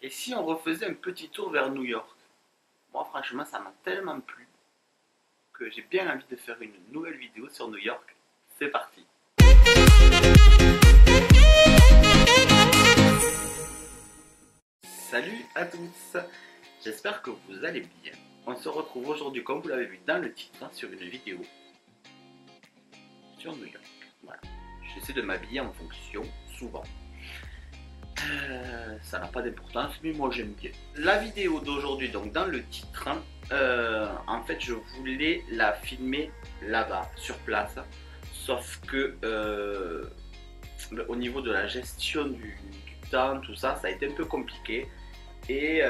Et si on refaisait un petit tour vers New York? Moi, franchement, ça m'a tellement plu que j'ai bien envie de faire une nouvelle vidéo sur New York. C'est parti. Salut à tous, j'espère que vous allez bien. On se retrouve aujourd'hui, comme vous l'avez vu dans le titre, sur une vidéo sur New York. Voilà. J'essaie de m'habiller en fonction, souvent. Ça n'a pas d'importance, mais moi j'aime bien. La vidéo d'aujourd'hui, donc dans le titre, en fait je voulais la filmer là-bas, sur place. Sauf que au niveau de la gestion du temps, tout ça, ça a été un peu compliqué. Et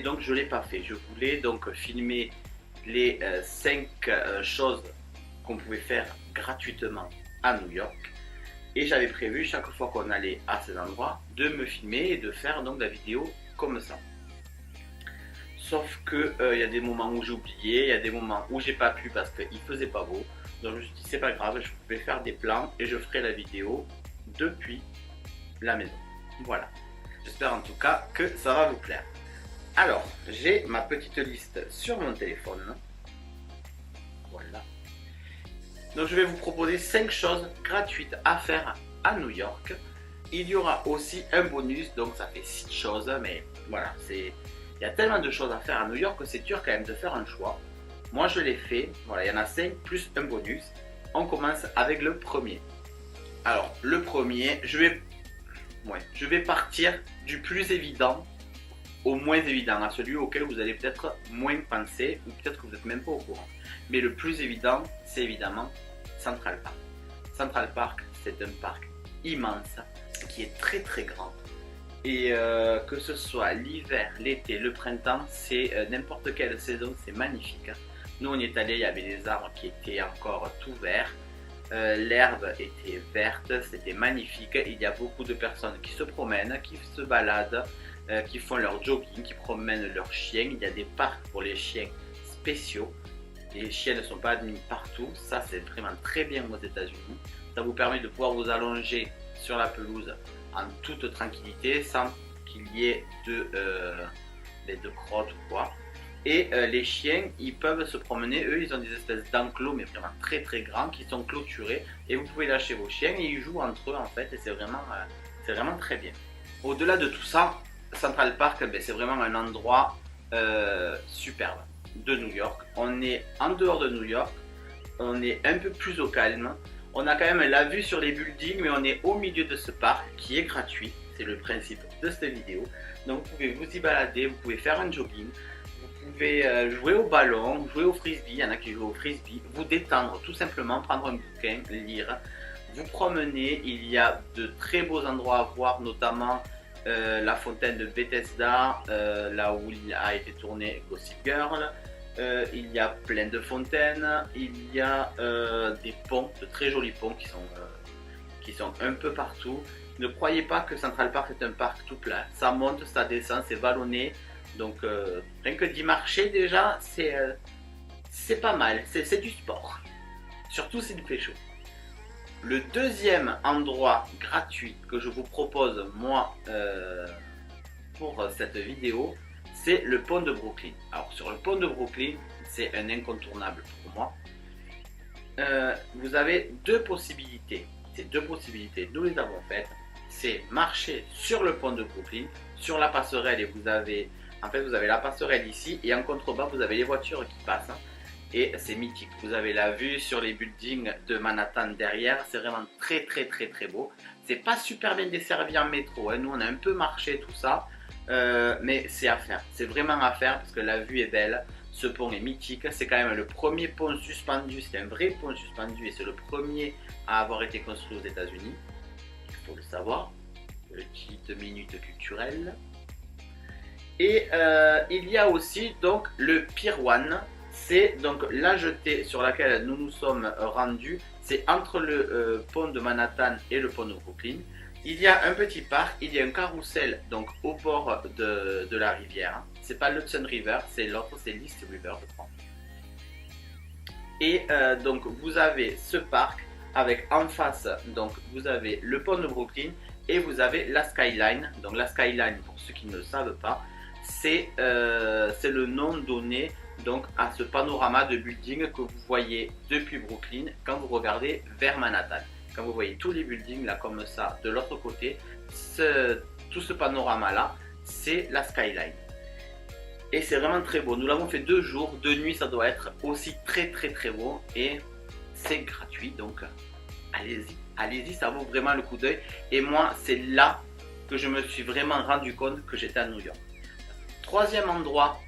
donc je ne l'ai pas fait. Je voulais donc filmer les 5 choses qu'on pouvait faire gratuitement à New York. Et j'avais prévu chaque fois qu'on allait à ces endroits de me filmer et de faire donc la vidéo comme ça. Sauf que il y a des moments où j'ai oublié, il y a des moments où j'ai pas pu parce qu'il faisait pas beau. Donc je me suis dit c'est pas grave, je vais faire des plans et je ferai la vidéo depuis la maison. Voilà. J'espère en tout cas que ça va vous plaire. Alors, j'ai ma petite liste sur mon téléphone. Voilà. Donc je vais vous proposer 5 choses gratuites à faire à New York. Il y aura aussi un bonus, donc ça fait 6 choses, mais voilà, il y a tellement de choses à faire à New York que c'est dur quand même de faire un choix. Moi je l'ai fait, voilà, il y en a 5 plus un bonus. On commence avec le premier. Alors, le premier, je vais partir du plus évident au moins évident, à celui auquel vous allez peut-être moins penser, ou peut-être que vous n'êtes même pas au courant. Mais le plus évident, c'est évidemment Central Park. Central Park, c'est un parc immense, qui est très très grand. Et que ce soit l'hiver, l'été, le printemps, c'est n'importe quelle saison, c'est magnifique. Nous on y est allé, il y avait des arbres qui étaient encore tout verts. L'herbe était verte, c'était magnifique. Il y a beaucoup de personnes qui se promènent, qui se baladent, qui font leur jogging, qui promènent leurs chiens. Il y a des parcs pour les chiens spéciaux. Les chiens ne sont pas admis partout. Ça, c'est vraiment très bien aux États-Unis. Ça vous permet de pouvoir vous allonger sur la pelouse en toute tranquillité sans qu'il y ait de crottes ou quoi. Et les chiens, ils peuvent se promener, eux ils ont des espèces d'enclos mais vraiment très très grands qui sont clôturés et vous pouvez lâcher vos chiens et ils jouent entre eux en fait et c'est vraiment très bien. Au-delà de tout ça, Central Park c'est vraiment un endroit superbe de New York. On est en dehors de New York, on est un peu plus au calme, on a quand même la vue sur les buildings mais on est au milieu de ce parc qui est gratuit, c'est le principe de cette vidéo. Donc vous pouvez vous y balader, vous pouvez faire un jogging. Vous pouvez jouer au ballon, jouer au frisbee, il y en a qui jouent au frisbee, vous détendre tout simplement, prendre un bouquin, lire, vous promener. Il y a de très beaux endroits à voir, notamment la fontaine de Bethesda, là où il a été tourné Gossip Girl. Il y a plein de fontaines, il y a des ponts, de très jolis ponts qui sont un peu partout. Ne croyez pas que Central Park est un parc tout plat, ça monte, ça descend, c'est vallonné. Donc rien que d'y marcher déjà, c'est pas mal, c'est du sport. Surtout s'il fait chaud. Le deuxième endroit gratuit que je vous propose moi pour cette vidéo, c'est le pont de Brooklyn. Alors sur le pont de Brooklyn, c'est un incontournable pour moi. Vous avez deux possibilités. Ces deux possibilités, nous les avons faites. C'est marcher sur le pont de Brooklyn, sur la passerelle et vous avez la passerelle ici et en contrebas vous avez les voitures qui passent et c'est mythique. Vous avez la vue sur les buildings de Manhattan derrière, c'est vraiment très très très très beau. C'est pas super bien desservi en métro, hein. Nous on a un peu marché tout ça, mais c'est à faire. C'est vraiment à faire parce que la vue est belle. Ce pont est mythique, c'est quand même le premier pont suspendu, c'est un vrai pont suspendu et c'est le premier à avoir été construit aux États-Unis. Il faut le savoir. Petite minute culturelle. Et il y a aussi donc le Pier 1, c'est donc la jetée sur laquelle nous nous sommes rendus, c'est entre le pont de Manhattan et le pont de Brooklyn. Il y a un petit parc, il y a un carrousel donc au bord de la rivière. C'est pas l'Hudson River, c'est l'autre, c'est l'East River je crois. Et donc vous avez ce parc avec en face, donc vous avez le pont de Brooklyn et vous avez la skyline. Donc la skyline, pour ceux qui ne le savent pas, c'est le nom donné donc à ce panorama de buildings que vous voyez depuis Brooklyn quand vous regardez vers Manhattan. Quand vous voyez tous les buildings là comme ça de l'autre côté, tout ce panorama là, c'est la skyline. Et c'est vraiment très beau. Nous l'avons fait 2 jours, 2 nuits, ça doit être aussi très beau. Et c'est gratuit, donc allez-y. Allez-y, ça vaut vraiment le coup d'œil. Et moi, c'est là que je me suis vraiment rendu compte que j'étais à New York. Troisième endroit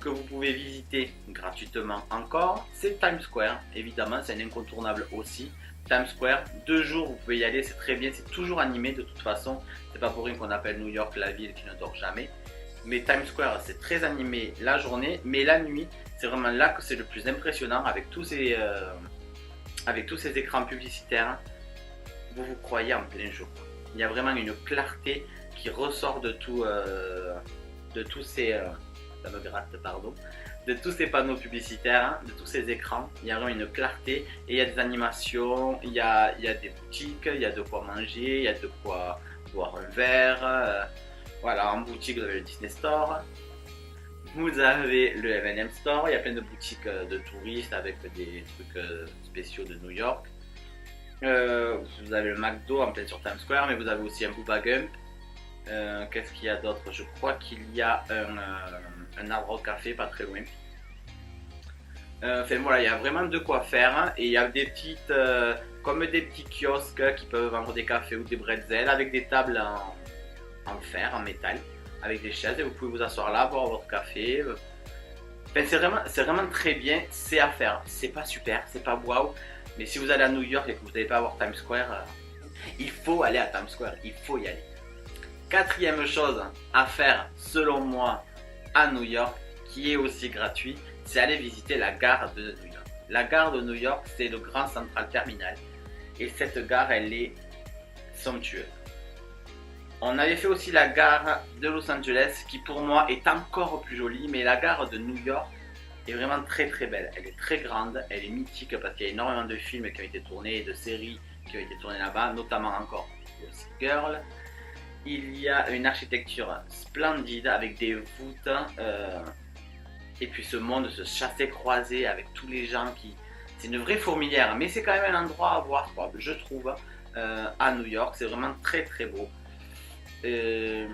que vous pouvez visiter gratuitement encore, c'est Times Square. Évidemment, c'est un incontournable aussi. Times Square, 2 jours, vous pouvez y aller, c'est très bien. C'est toujours animé de toute façon. C'est pas pour rien qu'on appelle New York la ville qui ne dort jamais. Mais Times Square, c'est très animé la journée, mais la nuit, c'est vraiment là que c'est le plus impressionnant avec tous ces écrans publicitaires. Vous vous croyez en plein jour. Il y a vraiment une clarté qui ressort de tous ces ça me gratte, pardon, de tous ces panneaux publicitaires, de tous ces écrans. Il y a vraiment une clarté et il y a des animations, il y a des boutiques, il y a de quoi manger, il y a de quoi boire un verre. Voilà, en boutique, vous avez le Disney Store, vous avez le M&M Store, il y a plein de boutiques de touristes avec des trucs spéciaux de New York. Vous avez le McDo en plein sur Times Square, mais vous avez aussi un Bubba Gump. Qu'est-ce qu'il y a d'autre? Je crois qu'il y a un arbre au café pas très loin. Enfin voilà, il y a vraiment de quoi faire, hein, et il y a des petites, comme des petits kiosques qui peuvent vendre des cafés ou des bretzels avec des tables en fer, en métal, avec des chaises et vous pouvez vous asseoir là, boire votre café. Enfin, c'est vraiment très bien, c'est à faire. C'est pas super, c'est pas waouh, mais si vous allez à New York et que vous n'allez pas avoir Times Square, il faut aller à Times Square, il faut y aller. Quatrième chose à faire selon moi à New York, qui est aussi gratuit, c'est aller visiter la gare de New York. La gare de New York, c'est le Grand Central Terminal et cette gare, elle est somptueuse. On avait fait aussi la gare de Los Angeles qui pour moi est encore plus jolie, mais la gare de New York est vraiment très belle. Elle est très grande, elle est mythique parce qu'il y a énormément de films qui ont été tournés et de séries qui ont été tournées là-bas, notamment encore Gossip Girl. Il y a une architecture splendide avec des voûtes et puis ce monde, ce chassé-croisé avec tous les gens qui... C'est une vraie fourmilière, mais c'est quand même un endroit à voir, quoi, je trouve, à New York. C'est vraiment très beau. Et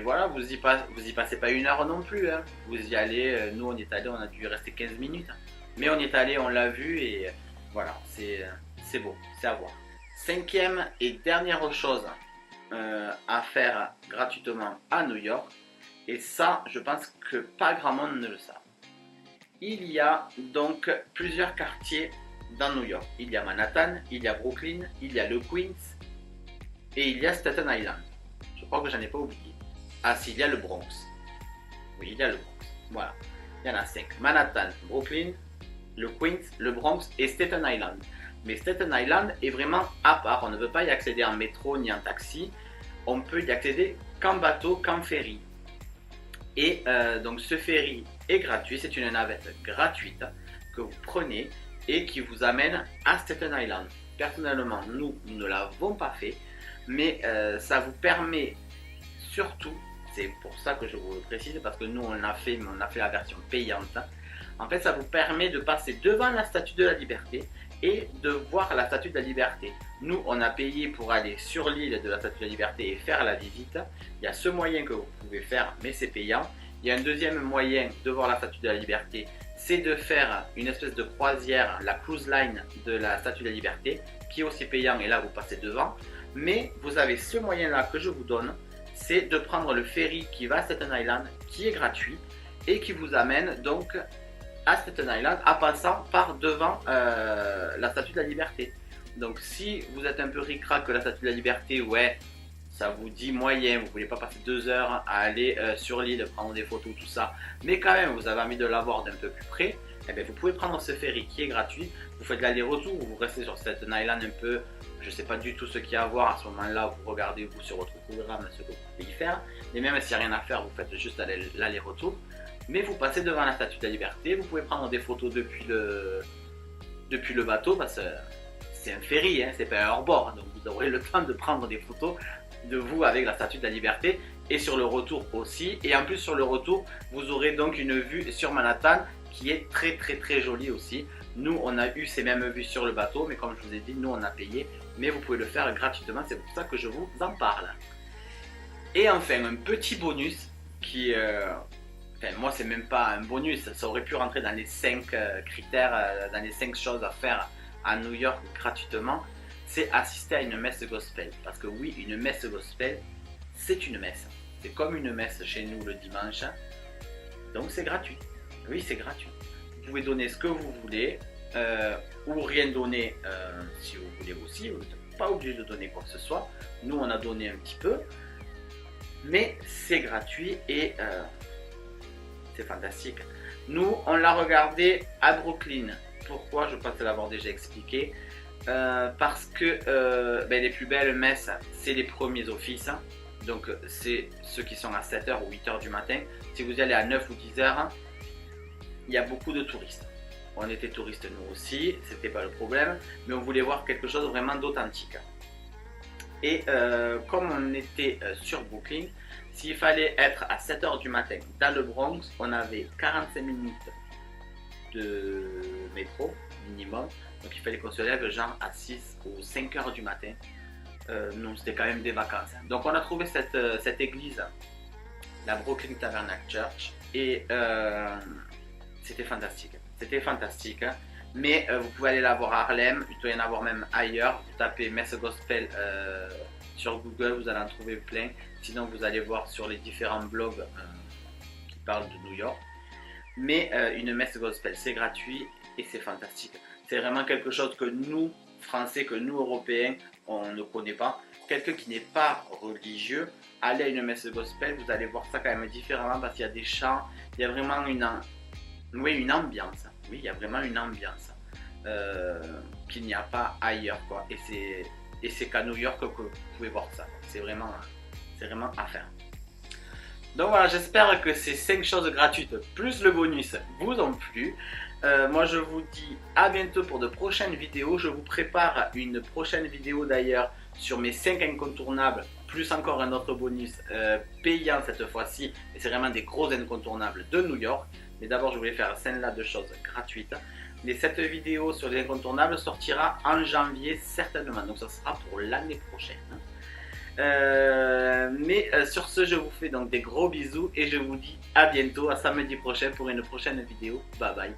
voilà, vous y passez pas 1 heure non plus, hein. Vous y allez, nous on y est allé, on a dû y rester 15 minutes. Mais on y est allé, on l'a vu et voilà, c'est beau, c'est à voir. Cinquième et dernière chose à faire gratuitement à New York, et ça je pense que pas grand monde ne le sait. Il y a donc plusieurs quartiers dans New York. Il y a Manhattan, il y a Brooklyn, il y a le Queens et il y a Staten Island. Je crois que j'en ai pas oublié. Ah si, il y a le Bronx. Oui, il y a le Bronx. Voilà, il y en a 5. Manhattan, Brooklyn, le Queens, le Bronx et Staten Island. Mais Staten Island est vraiment à part. On ne peut pas y accéder en métro ni en taxi. On peut y accéder qu'en bateau, qu'en ferry. Et donc ce ferry est gratuit. C'est une navette gratuite que vous prenez et qui vous amène à Staten Island. Personnellement, nous ne l'avons pas fait. Mais ça vous permet surtout, c'est pour ça que je vous le précise, parce que nous on l'a fait, mais on a fait la version payante. En fait, ça vous permet de passer devant la Statue de la Liberté et de voir la Statue de la Liberté. Nous, on a payé pour aller sur l'île de la Statue de la Liberté et faire la visite. Il y a ce moyen que vous pouvez faire, mais c'est payant. Il y a un deuxième moyen de voir la Statue de la Liberté, c'est de faire une espèce de croisière, la cruise line de la Statue de la Liberté, qui est aussi payant et là vous passez devant. Mais vous avez ce moyen-là que je vous donne, c'est de prendre le ferry qui va à Staten Island, qui est gratuit et qui vous amène donc à Staten Island en passant par devant la Statue de la Liberté. Donc si vous êtes un peu ric-rac que la Statue de la Liberté, ouais, ça vous dit moyen, vous ne voulez pas passer 2 heures à aller sur l'île, prendre des photos, tout ça, mais quand même vous avez envie de la voir d'un peu plus près, eh bien, vous pouvez prendre ce ferry qui est gratuit, vous faites l'aller-retour, vous restez sur Staten Island un peu, je ne sais pas du tout ce qu'il y a à voir à ce moment-là, vous regardez vous sur votre programme ce que vous pouvez y faire, mais même s'il n'y a rien à faire, vous faites juste l'aller-retour, mais vous passez devant la Statue de la Liberté, vous pouvez prendre des photos depuis le bateau, parce que c'est un ferry, hein, c'est pas un hors-bord, donc vous aurez le temps de prendre des photos de vous avec la Statue de la Liberté et sur le retour aussi. Et en plus sur le retour, vous aurez donc une vue sur Manhattan qui est très jolie aussi. Nous, on a eu ces mêmes vues sur le bateau, mais comme je vous ai dit, nous on a payé, mais vous pouvez le faire gratuitement, c'est pour ça que je vous en parle. Et enfin, un petit bonus qui... Enfin, moi, c'est même pas un bonus, ça aurait pu rentrer dans les 5 critères, dans les 5 choses à faire à New York gratuitement, c'est assister à une messe gospel. Parce que oui, une messe gospel, c'est une messe. C'est comme une messe chez nous le dimanche, donc c'est gratuit. Oui, c'est gratuit. Vous pouvez donner ce que vous voulez, ou rien donner si vous voulez aussi. Vous n'êtes pas obligé de donner quoi que ce soit. Nous, on a donné un petit peu, mais c'est gratuit et c'est fantastique. Nous, on l'a regardé à Brooklyn. Pourquoi? Je pense l'avoir déjà expliqué. Parce que les plus belles messes, c'est les premiers offices. Donc, c'est ceux qui sont à 7h ou 8h du matin. Si vous y allez à 9 ou 10h, il y a beaucoup de touristes. On était touristes nous aussi, c'était pas le problème, mais on voulait voir quelque chose vraiment d'authentique. Et comme on était sur Brooklyn, s'il fallait être à 7h du matin dans le Bronx, on avait 45 minutes de métro minimum, donc il fallait qu'on se lève genre à 6 ou 5h du matin. Non, c'était quand même des vacances. Donc on a trouvé cette église, la Brooklyn Tabernacle Church, et c'était fantastique. C'était fantastique. Mais vous pouvez aller la voir à Harlem, il doit y en avoir même ailleurs. Vous tapez Messe Gospel sur Google, vous allez en trouver plein. Sinon, vous allez voir sur les différents blogs qui parlent de New York. Mais une messe gospel, c'est gratuit et c'est fantastique. C'est vraiment quelque chose que nous, Français, que nous, Européens, on ne connaît pas. Quelqu'un qui n'est pas religieux, allez à une messe gospel, vous allez voir ça quand même différemment parce qu'il y a des chants, il y a vraiment une ambiance. Oui, il y a vraiment une ambiance qu'il n'y a pas ailleurs, quoi. Et c'est qu'à New York que vous pouvez voir ça. C'est vraiment à faire. Donc voilà, j'espère que ces 5 choses gratuites plus le bonus vous ont plu. Moi je vous dis à bientôt pour de prochaines vidéos. Je vous prépare une prochaine vidéo d'ailleurs sur mes 5 incontournables, plus encore un autre bonus payant cette fois-ci. Mais c'est vraiment des gros incontournables de New York. Mais d'abord je voulais faire celle-là de choses gratuites. Mais cette vidéo sur les incontournables sortira en janvier certainement. Donc ça sera pour l'année prochaine. Sur ce, je vous fais donc des gros bisous et je vous dis à bientôt, à samedi prochain pour une prochaine vidéo. Bye bye.